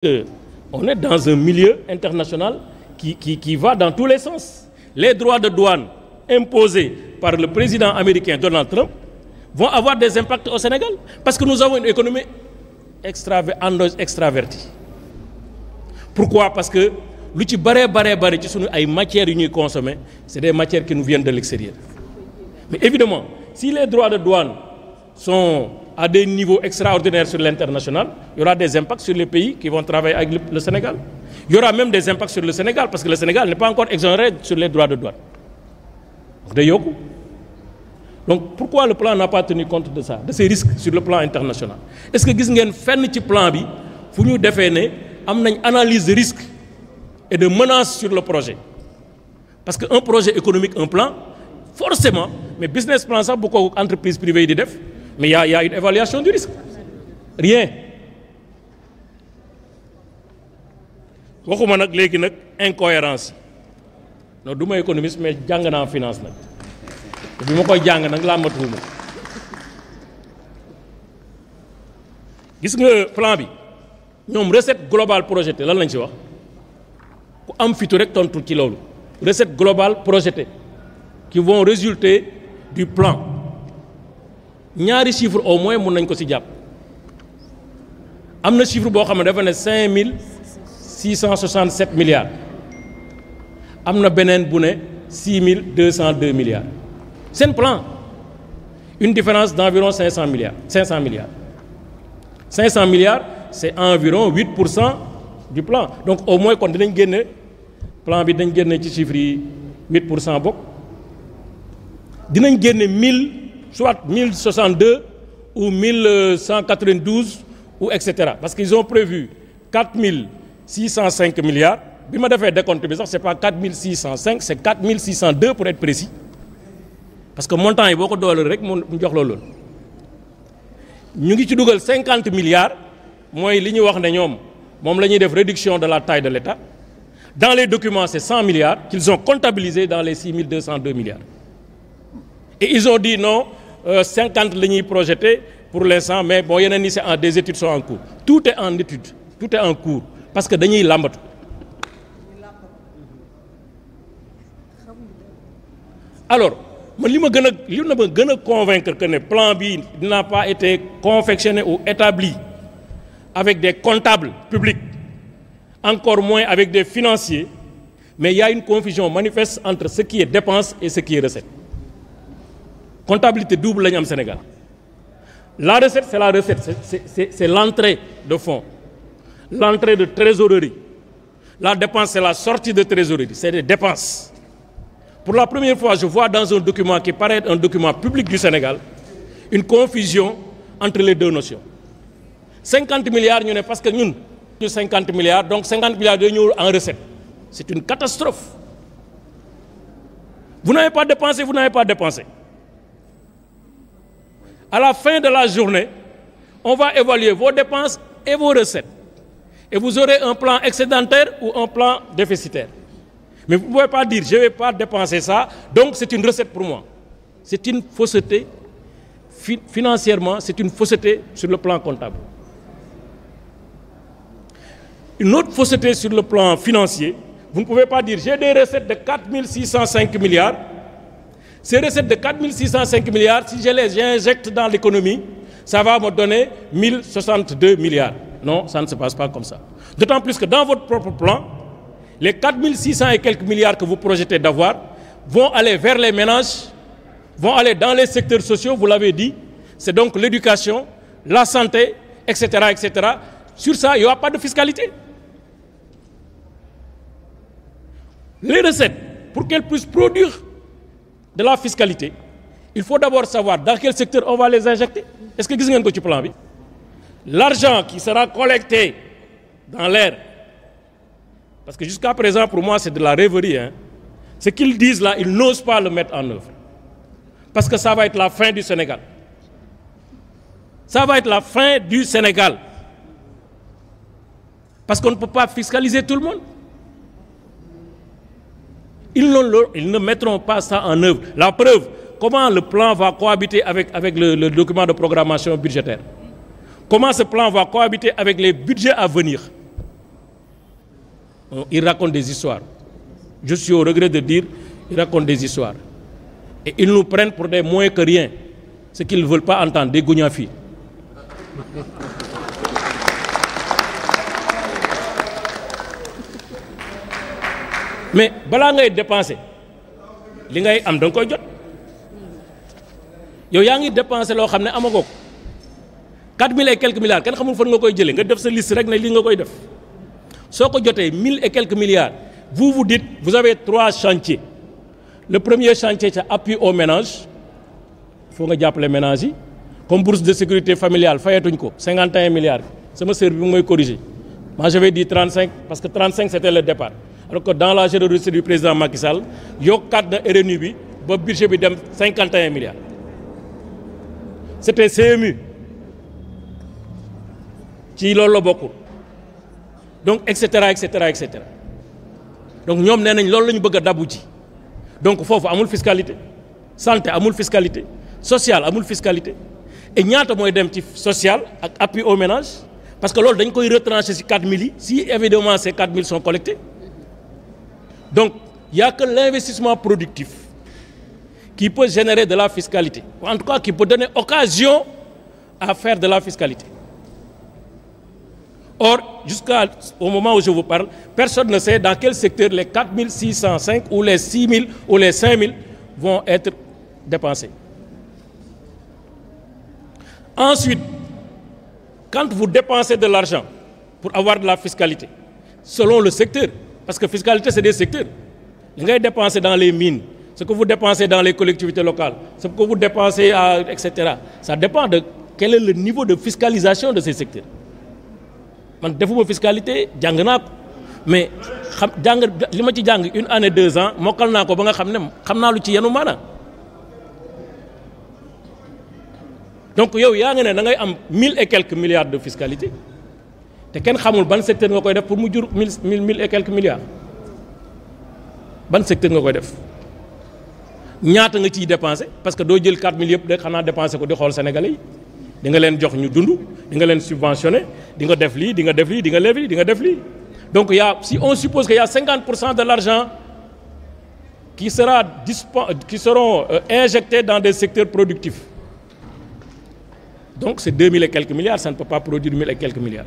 On est dans un milieu international qui va dans tous les sens. Les droits de douane imposés par le président américain Donald Trump vont avoir des impacts au Sénégal parce que nous avons une économie extravertie. Pourquoi? Parce que lu ci bare ci sunu ay matières yu ñuy consommer, c'est des matières qui nous viennent de l'extérieur. Mais évidemment, si les droits de douane sont à des niveaux extraordinaires sur l'international, il y aura des impacts sur les pays qui vont travailler avec le Sénégal. Il y aura même des impacts sur le Sénégal, parce que le Sénégal n'est pas encore exonéré sur les droits de douane. Donc pourquoi le plan n'a pas tenu compte de ça, de ces risques sur le plan international? Est-ce que vous avez fait un plan bi, pour nous définir une analyse de risques et de menaces sur le projet? Parce qu'un projet économique, un plan, forcément, mais business plan, ça, beaucoup d'entreprises privées y def. Mais il y a une évaluation du risque. Rien. waxuma nag léegi nag incohérence non du ma économiste mais jàng naa finance nag bi ma koy jàng nag làmbatuwuma gis nga plan bi ñoom recette globale projetée lan lañ ci wax ku am fitu rek tontu ci loolu recette globale projetée qui vont résulter du plan. ñaari chiffre au moins mun nañ ko ci jàpp am na chiffre boo xam ne dafa ne 5667 milliards am na beneen bu ne 6202 milliards seen plan une différence d'environ 500 milliards 500 milliards c'est environ 8% du plan. Donc au moins quand dinañ génne plan bi dañ génne ci chiffre yi 8% bokk dinañ génne 1000 soit 1062 ou 1192 ou etc. Parce qu'ils ont prévu 4605 milliards. Si je fais décompte, ce n'est pas 4605, c'est 4602 pour être précis. Parce que le montant est beaucoup de dollars. Nous avons 50 milliards. Moi, nous avons réduction de la taille de l'État. Dans les documents, c'est 100 milliards qu'ils ont comptabilisés dans les 6202 milliards. Et ils ont dit non, 50 lignes projetées pour l'instant, mais bon, des études sont en cours. Tout est en étude, tout est en cours. Parce que dañuy lambatu. Alors, je me convaincre que le plan B n'a pas été confectionné ou établi avec des comptables publics, encore moins avec des financiers, mais il y a une confusion manifeste entre ce qui est dépense et ce qui est recette. Comptabilité double au Sénégal. La recette, c'est la recette, c'est l'entrée de fonds, l'entrée de trésorerie. La dépense, c'est la sortie de trésorerie, c'est des dépenses. Pour la première fois, je vois dans un document qui paraît un document public du Sénégal, une confusion entre les deux notions. 50 milliards, nous parce que nous, 50 milliards, donc 50 milliards de nous en recette. C'est une catastrophe. Vous n'avez pas dépensé, vous n'avez pas dépensé. À la fin de la journée, on va évaluer vos dépenses et vos recettes. Et vous aurez un plan excédentaire ou un plan déficitaire. Mais vous ne pouvez pas dire, je ne vais pas dépenser ça, donc c'est une recette pour moi. C'est une fausseté. Financièrement, c'est une fausseté sur le plan comptable. Une autre fausseté sur le plan financier, vous ne pouvez pas dire, j'ai des recettes de 4605 milliards. Ces recettes de 4605 milliards, si je les injecte dans l'économie, ça va me donner 1062 milliards. Non, ça ne se passe pas comme ça. D'autant plus que dans votre propre plan, les 4600 et quelques milliards que vous projetez d'avoir vont aller vers les ménages, vont aller dans les secteurs sociaux, vous l'avez dit. C'est donc l'éducation, la santé, etc., etc. Sur ça, il n'y aura pas de fiscalité. Les recettes, pour qu'elles puissent produire de la fiscalité, il faut d'abord savoir dans quel secteur on va les injecter. Est-ce que vous avez un petit plan? L'argent qui sera collecté dans l'air, parce que jusqu'à présent, pour moi, c'est de la rêverie. Hein. Ce qu'ils disent là, ils n'osent pas le mettre en œuvre. Parce que ça va être la fin du Sénégal. Ça va être la fin du Sénégal. Parce qu'on ne peut pas fiscaliser tout le monde. Ils ne mettront pas ça en œuvre. La preuve, comment le plan va cohabiter avec le document de programmation budgétaire? Comment ce plan va cohabiter avec les budgets à venir? Ils racontent des histoires. Je suis au regret de dire, ils racontent des histoires. Et ils nous prennent pour des moins que rien. Ce qu'ils ne veulent pas entendre, des gougnafi. Mais balaa ngay dépenser li ngay am da nga koy jot yow yaa ngi dépenser loo xam ne amagoo ko 4000 et quelques milliards kenn xamul fan nga koy jëlee nga def sa liste rek ne lii nga koy def soo ko jotee 1000 et quelques milliards vous vous dites vous avez 3 chantiers le premier chantier c'est appui aux ménages faut nga jàppale ménages yi comme bourse de sécurité familiale fayatuñ ko 51 milliards sama sœur bi mu mooy corriger moi j'avais dit 35 parce que 35 c'était le départ. Alors que dans la générosité du président Macky Sall yokkaat na RNU bi ba budget bi dem 51 milliards c'était CMU ci loolu la bokkul donc et cetera et cetera et cetera donc ñoom nee nañ loolu la ñu bëgg a dabu ji donc foofu amul fiscalité santé amul fiscalité sociale amul fiscalité et ñaata mooy dem ci social ak appui aux ménages parce que loolu dañ koy retrancher ci 4000 yi si évidemment ces 4000 sont collectés. Donc, il n'y a que l'investissement productif qui peut générer de la fiscalité, ou en tout cas qui peut donner occasion à faire de la fiscalité. Or, jusqu'au moment où je vous parle, personne ne sait dans quel secteur les 4605 ou les 6000 ou les 5000 vont être dépensés. Ensuite, quand vous dépensez de l'argent pour avoir de la fiscalité, selon le secteur, parce que fiscalité, c'est des secteurs. Vous allez dépenser dans les mines, ce que vous dépensez dans les collectivités locales, ce que vous dépensez, etc. Ça dépend de quel est le niveau de fiscalisation de ces secteurs. Man defuma fiscalité, jàng naa ko mais jàng li ma ci jàng 1 année 2 ans mokkal naa ko ba nga xam ne xam naa lu ci yenu maanaam. Donc yow yaa ngi ne da ngay am 1000 et quelques milliards de fiscalité. te kenn xamul ban secteur nga koy def pour mu jur 1000 et quelques milliards ban secteur nga koy def ñaata nga ciy dépensé parce que doo jël 4000 yëpp de xanaa dépensé ko di xool sénégalais yi di nga leen jox ñu dund di nga leen subventionné di nga def lii di nga def lii di nga def lii di nga def lii donc si on suppose qu'il y a 50% de l'argent qui seront injectés dans des secteurs productifs donc c'est 2000 et quelques milliards ça ne peut pas produire 1000 et quelques milliards.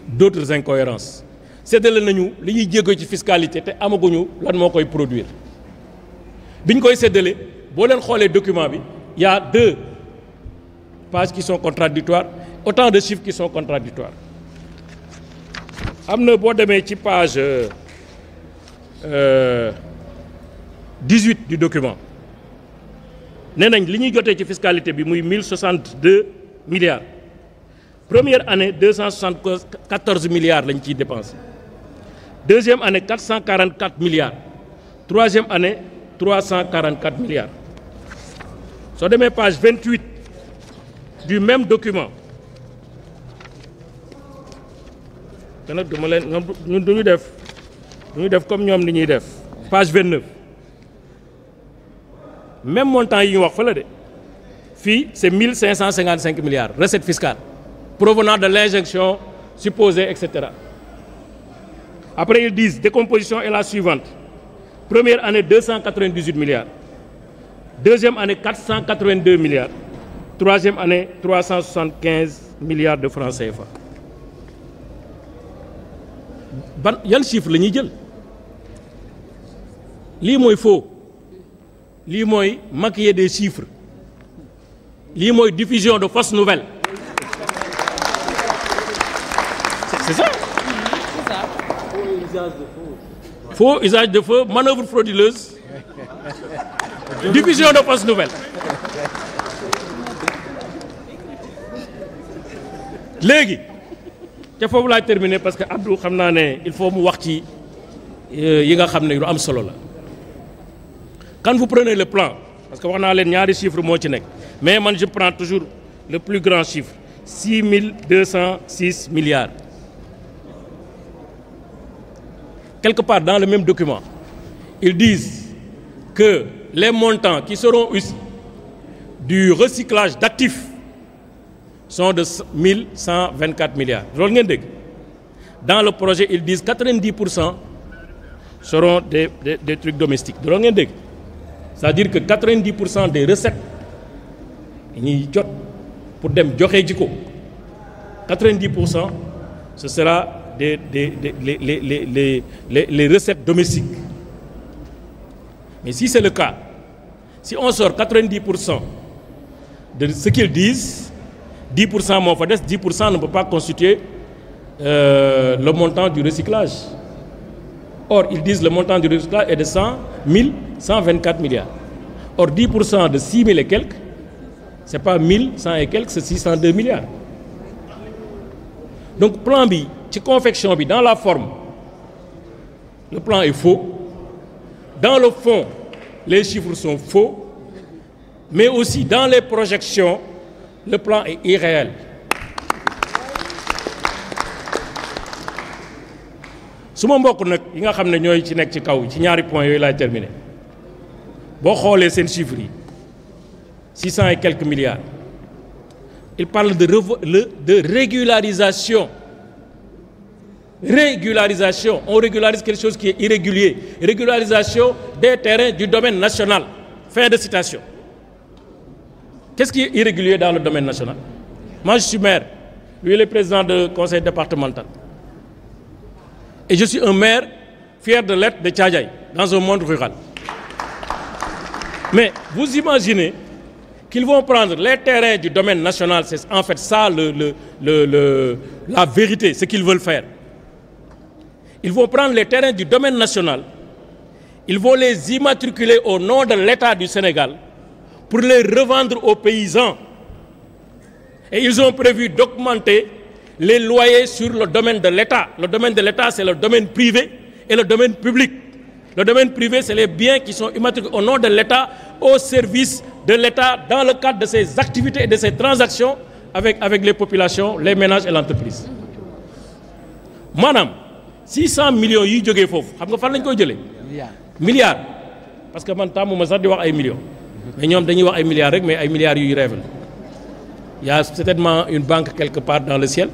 D'autres incohérences séddale nañu li ñuy jéego ci fiscalité te amaguñu lan moo koy produire biñ koy séddale boo leen xoolee document bi il y a 2 pages qui sont contradictoires autant de chiffres qui sont contradictoires am na boo demee ci page 18 du document nee nañ li ñuy jotee ci fiscalité bi muy 1062 milliards. Première année, 274 milliards lañ ciy dépensé. Deuxième année, 444 milliards. Troisième année, 344 milliards. Soo demee page 28 du même document. te nag duma leen ñun duñu def comme ñoom li ñuy def. Page 29. Même montant yi ñu wax fa la de. Fii, c'est 1555 milliards, recette fiscale. Provenant de l'injection supposée, etc. Après, ils disent, décomposition est la suivante. Première année, 298 milliards. Deuxième année, 482 milliards. Troisième année, 375 milliards de francs CFA. Quel chiffre la ñuy jël lii mooy faux lii mooy maquiller des chiffres lii mooy diffusion de fausses nouvelles. C'est ça. Faux usage de faux, manœuvre frauduleuse, diffusion de fausses nouvelles. Léegi ca foofu laay terminer parce que Abdou xam naa ne il faut mu wax ci yi nga xam ne lu am solo la. Quand vous prenez le plan parce que wax naa leen ñaari chiffre moo ci nekk mais man je prends toujours le plus grand chiffre 6206 milliards. Quelque part dans le même document, ils disent que les montants qui seront issus du recyclage d'actifs sont de 1124 milliards. Loolu ngeen dégg dans le projet, ils disent 90% seront des trucs domestiques. C'est-à-dire que 90% des recettes, pour dem joxe jiko 90% ce sera les recettes domestiques. Mais si c'est le cas, si on sort 90% de ce qu'ils disent, 10% mon fades, 10% ne peut pas constituer le montant du recyclage. Or, ils disent le montant du recyclage est de 124 milliards. Or, 10% de 6 000 et quelques, ce n'est pas 1100 et quelques, c'est 602 milliards. Donc, plan B, confection B, dans la forme, le plan est faux. Dans le fond, les chiffres sont faux. Mais aussi, dans les projections, le plan est irréel. Si je terminer. Si les chiffres, 600 et quelques milliards, il parle de régularisation. Régularisation. On régularise quelque chose qui est irrégulier. Régularisation des terrains du domaine national. Fin de citation. Qu'est-ce qui est irrégulier dans le domaine national? Moi, je suis maire. Lui, il est président du conseil départemental. Et je suis un maire fier de l'être de Tchadjaï, dans un monde rural. Mais vous imaginez qu'ils vont prendre les terrains du domaine national, c'est en fait ça la vérité, ce qu'ils veulent faire. Ils vont prendre les terrains du domaine national, ils vont les immatriculer au nom de l'État du Sénégal pour les revendre aux paysans. Et ils ont prévu d'augmenter les loyers sur le domaine de l'État. Le domaine de l'État, c'est le domaine privé et le domaine public. Le domaine privé, c'est les biens qui sont immatriculés au nom de l'État, au service de l'État, dans le cadre de ses activités et de ses transactions avec les populations, les ménages et l'entreprise. Madame, 600 millions yi jógee foofu xam nga fan lañ koy jëlee milliards parce que man tàmm ma sax di wax ay millions mais ñoom dañuy wax ay milliards rek mais ay milliards yuy rêve. Il y a certainement une banque quelque part dans le ciel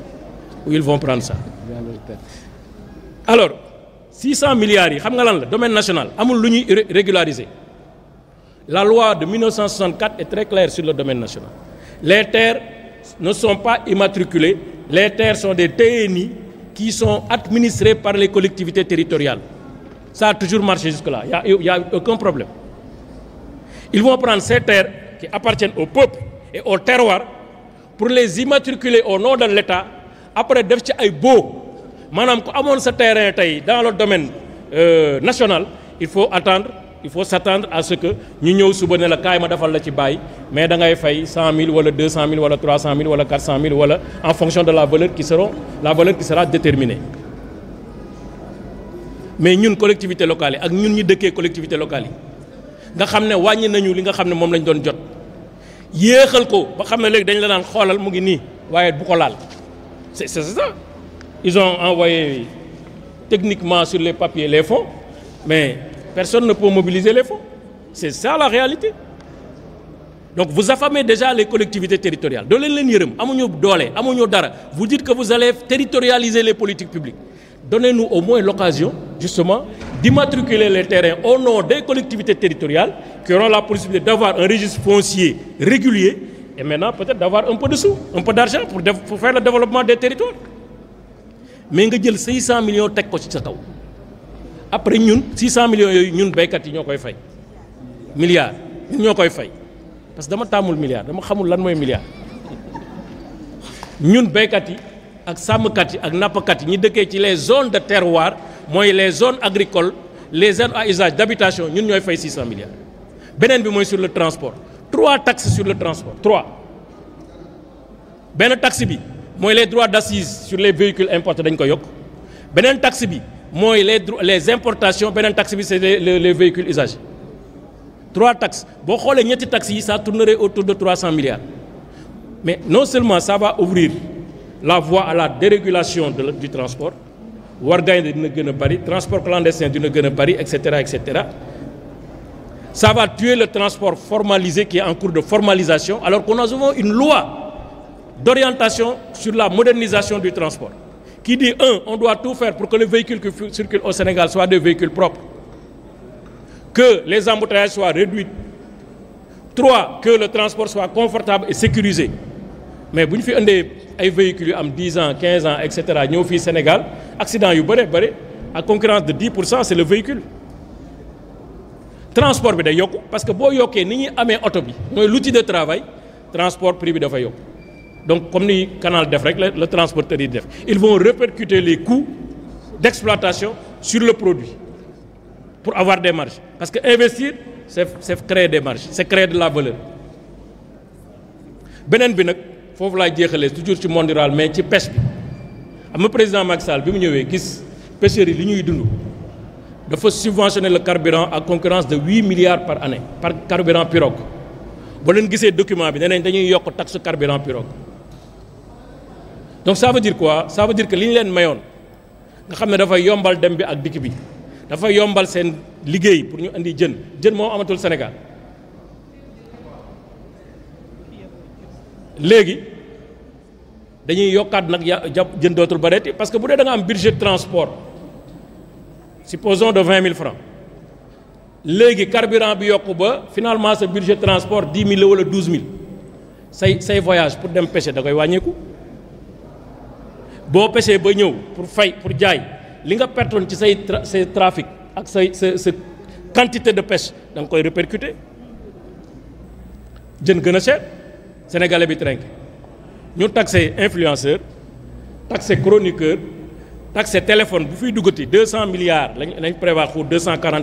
où ils vont prendre ça. Alors 600 milliards yi xam nga lan la domaine national amul lu ñuy régulariser. La loi de 1964 est très claire sur le domaine national. Les terres ne sont pas immatriculées, les terres sont des TNI qui sont administrés par les collectivités territoriales. Ça a toujours marché jusque-là, il n'y a aucun problème. Ils vont prendre ces terres qui appartiennent au peuple et au terroir pour les immatriculer au nom de l'État. Après, def ci ay beau. Madame, quand on a ce terrain dans le domaine national, il faut s'attendre à ce que nous ñëw suba ne la kaay ma defal la ci bail mais da ngay fay 100 000 wala 200 000 wala 300 000 wala 400 000 wala en fonction de la valeur qui sera déterminée. Mais ñun collectivités locales ak ñun ñi dëkkee collectivités locales nga xam ne wàññi nañu li nga xam ne moom lañ doon jot yéexal ko ba xam ne léegi dañ la naan xoolal mu ngi nii waaye bu ko laal c'est ça. Ils ont envoyé techniquement sur les papiers les fonds mais personne ne peut mobiliser les fonds. C'est ça la réalité. Donc vous affamez déjà les collectivités territoriales. Vous dites que vous allez territorialiser les politiques publiques. Donnez-nous au moins l'occasion, justement, d'immatriculer les terrains au nom des collectivités territoriales qui auront la possibilité d'avoir un registre foncier régulier et maintenant peut-être d'avoir un peu de sous, un peu d'argent pour faire le développement des territoires. Mais vous avez 600 millions de euros. Après ñun 600 millions yooyu ñun béykat yi ñoo koy fay milliards ñun ñoo koy fay parce que dama tàmmul milliard dama xamul lan mooy milliard ñun béykat yi ak sàmmkat yi ak nappkat yi ñi dëkkee ci les zones de terroir mooy les zones agricoles les zones à usage d'habitation ñun ñooy fay 600 milliards. beneen bi mooy sur le transport 3 taxes sur le transport 3 benn taxe bi mooy les droits d'assises sur les véhicules importés dañ ko yokk beneen taxe bi moi, les importations, c'est les véhicules usagés. 3 taxes. Si vous les taxes, ça tournerait autour de 300 milliards. Mais non seulement ça va ouvrir la voie à la dérégulation du transport, transport clandestin etc., etc. Ça va tuer le transport formalisé qui est en cours de formalisation, alors qu'on a souvent une loi d'orientation sur la modernisation du transport, qui dit on doit tout faire pour que les véhicules qui circulent au Sénégal soient des véhicules propres, que les embouteillages soient réduits, 3, que le transport soit confortable et sécurisé. Mais si on a des véhicules qui ont 10 ans, 15 ans, etc., nous au Sénégal, accident à concurrence de 10%, c'est le véhicule. Transport bi day yokku parce que boo yokkee ni ñuy amee oto bi mooy l'outil de travail transport prix bi dafa yokku donc comme ni canal def rek le transporteur yi def ils vont répercuter les coûts d'exploitation sur le produit pour avoir des marges parce que investir c'est créer des marges c'est créer de la valeur. beneen bi nag foofu laay jeexalee toujours ci monde rural mais ci pêche bi am na président Macky Sall bi mu ñëwee gis pêcheurs yi li ñuy dund. Il faut subventionner le carburant à concurrence de 8 milliards par année, par carburant pirogue. Si vous avez ce document, vous avez une taxe carburant pirogue. Donc ça veut dire quoi? Ça veut dire que ce que vous avez fait, c'est yombal dem bi ak dik bi. Dafa yombal sen liguey pour ñu andi jeun. Jeun mo amatul Sénégal. Légui dañuy yokkat nak jeun dootul bareeti parce que bu dé da nga am budget de transport supposons de 20 000 francs. Le carburant bi yokku ba finalement ce budget de transport 10 000 ou 12 000. Say voyage pour dem pêcher da koy wañéku. Bo pêcher ba ñew pour fay pour jaay li nga pertone ci say trafic ak say quantité de pêche dang koy répercuter. Jeun gëna cher sénégalais bi trinqué. Ñu taxer influenceur, taxer chroniqueur, taxe téléphone bu fiy duggati 200 milliards lañ prévoir pour 240